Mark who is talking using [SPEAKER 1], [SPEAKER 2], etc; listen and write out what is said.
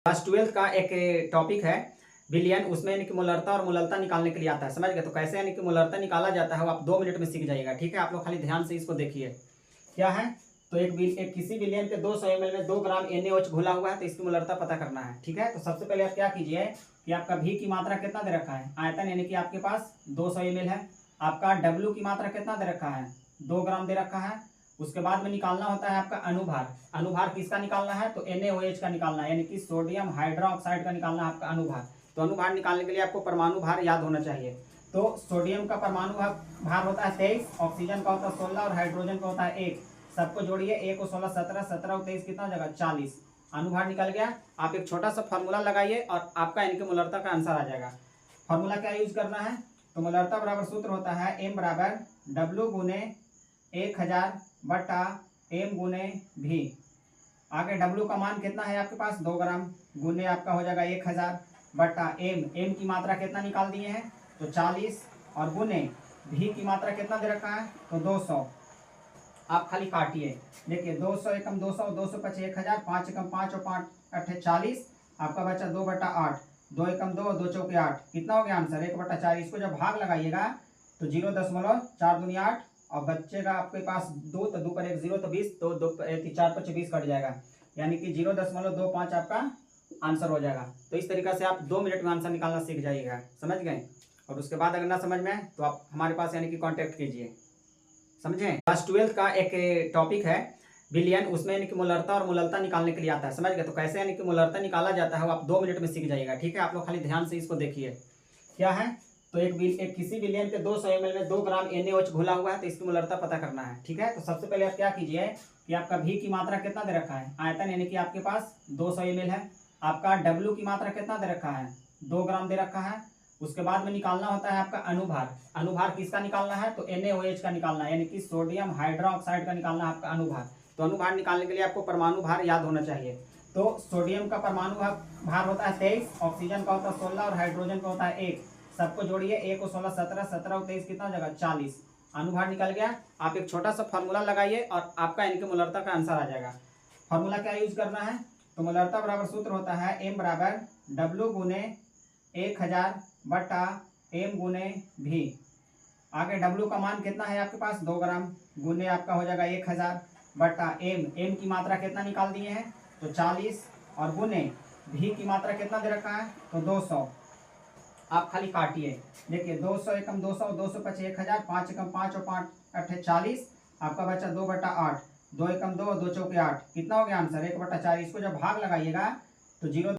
[SPEAKER 1] Class 12 का एक topic है बिलियन। उसमें यानी कि मोलरता और मोललता निकालने के लिए आता है, समझ गए। तो कैसे यानी कि मोलरता निकाला जाता है वो आप 2 मिनट में सीख जाइएगा, ठीक है। आप लोग खाली ध्यान से इसको देखिए क्या है। तो एक किसी बिलियन के 200 ml में 2 ग्राम NaOH घुला हुआ है, तो इसकी मोलरता पता करना है, ठीक है। तो सबसे पहले आप क्या कीजिए कि आपका V की मात्रा कितना दे रखा है, आयतन यानी कि आपके पास 200 ml है। आपका W की मात्रा कितना दे रखा है, 2 ग्राम दे रखा है। उसके बाद में निकालना होता है आपका अनुभार। अनुभार किसका निकालना है, तो NaOH का निकालना है, यानी कि सोडियम हाइड्रोक्साइड का निकालना है आपका अनुभार। तो अनुभार निकालने के लिए आपको परमाणु भार याद होना चाहिए। तो सोडियम का परमाणु भार होता है 23, ऑक्सीजन का होता है 16 और हाइड्रोजन का होता है 1। सबको जोड़िए, 1 और 16 17, 17 और 23 कितना हो जाएगा 40। अनुभार निकल गया। आप एक छोटा सा फार्मूला लगाइए और आपका यानी कि मोलरता का आंसर आ जाएगा। फार्मूला क्या यूज करना है, तो मोलरता बराबर सूत्र होता है M बराबर W गुने 1000 बटा M गुने V। आगे W का मान कितना है आपके पास, 2 ग्राम, गुने आपका हो जाएगा 1000 बटा M की मात्रा कितना निकाल दिए हैं तो 40, और गुने V की मात्रा कितना दे रखा है तो 200। आप खाली काटिए, देखिए 200 एकम 200, 200 पचे 1000, 5 एकम 5 और 5 अट्ठे 40। आपका बचा 2 बटा 8, 2 एकम 2, 2 चौके 8, कितना हो गया आंसर 1 बटा 4। इसको जब भाग लगाइएगा तो 0.4 दूनी 8 और बच्चेगा आपके पास 2, तो 2 पर 1 0, तो 20, तो 2 4 पर 20 कट जाएगा, यानी कि 0.25 आपका आंसर हो जाएगा। तो इस तरीके से आप 2 मिनट में आंसर निकालना सीख जाइएगा, समझ गए। और उसके बाद अगर ना समझ में तो आप हमारे पास यानी कि कांटेक्ट कीजिए, समझे। क्लास 12 का एक टॉपिक है बिलियन। उसमें यानी कि मोलरता और मोललता निकालने के लिए आता है, समझ गए। तो कैसे यानी कि मोलरता निकाला जाता है वो आप 2 मिनट में सीख जाइएगा, ठीक है। आप लोग खाली ध्यान से इसको देखिए क्या है। तो एक किसी बिलियन के 200 ml में 2 ग्राम NaOH घुला हुआ है, तो इसकी मोलरता पता करना है, ठीक है। तो सबसे पहले आप क्या कीजिए कि आपका V की मात्रा कितना दे रखा है, आयतन यानी कि आपके पास 200 ml है। आपका W की मात्रा कितना दे रखा है, 2 ग्राम दे रखा है। उसके बाद में निकालना होता है आपका अनुभार। अनुभार किसका निकालना है, तो NaOH का निकालना है, यानी कि सोडियम हाइड्रोक्साइड का निकालना है आपका अनुभार। तो अनुभार निकालने के लिए आपको परमाणु भार याद होना चाहिए। तो सोडियम का परमाणु भार होता है 23, ऑक्सीजन का होता है 16 और हाइड्रोजन का होता है 1। सबको जोड़िए, 1 और 16 17, 17 और 23 कितना हो जाएगा 40। अनुभार निकल गया। आप एक छोटा सा फार्मूला लगाइए और आपका यानी कि मोलरता का आंसर आ जाएगा। फार्मूला क्या यूज करना है, तो मोलरता बराबर सूत्र होता है M बराबर W गुने 1000 बटा M गुने V। आगे W का मान कितना है आपके पास 2 ग्राम, गुने आपका हो जाएगा 1000 बटा M की मात्रा कितना निकाल दिए हैं तो 40, और गुने V की मात्रा कितना दे रखा है तो 200। आप खाली काटिए, देखिए 200 एकम 200, 200 पचे 1000, 5 एकम 5 और 5 अट्ठे 40। आपका बचा 2 बटा 8, 2 एकम 2, 2 चौके 8, कितना हो गया आंसर 1 बटा 4। इसको जब भाग लगाइएगा तो 0